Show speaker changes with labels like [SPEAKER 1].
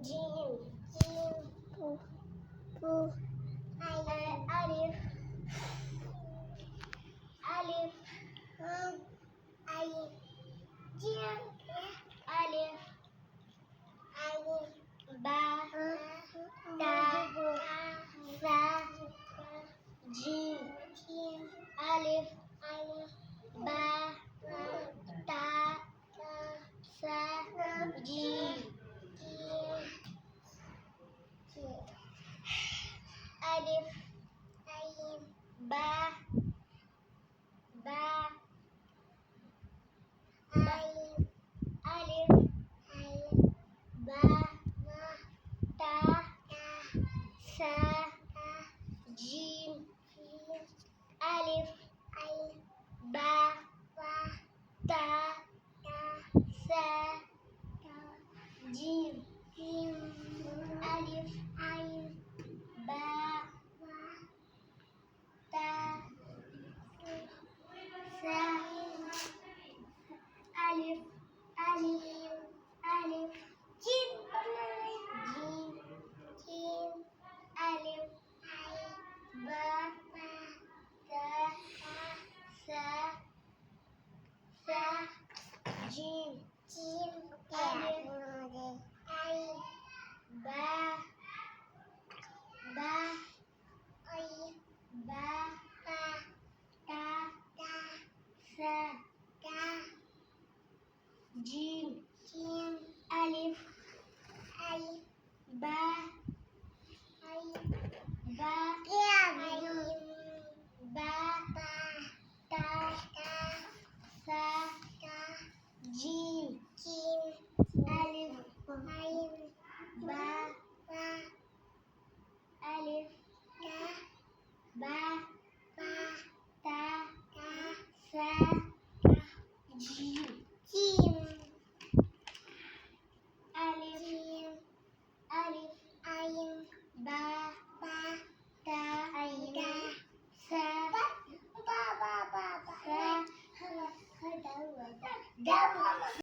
[SPEAKER 1] Jim. Jim. Poo. Poo. Alif. Alif. Alif. Jim. Alif. Alif. Ba. Ta. Sa. Jim. Jim. Alif. Alif. Ba. Ta. Sa. Jim. Alif. Alif. Ba. Ba. Alif. Alif. Alif. Ba. Ta. Sa. Jim. Alif. Alif. Ba. Ta. Sa. Jim. Alif. Alif. Ba. Ta. Sa. Alif. Alif. Alif. Jim. Jim. Jim. Alif. Ba. Ta. Sa. Jim. Jim. Alif. Alif. Ba. Ba. Alif. Ba. Ta. Sa. Jim. Jim. Alif. Alif. Ba. Alif. Ba. Alif. Ba. Ta. Sa. Jim. Alif. Alif. Ba. Alif. Ba. Ta. Sa. Jim. Alif. Alif. Ba. Ta. Sa.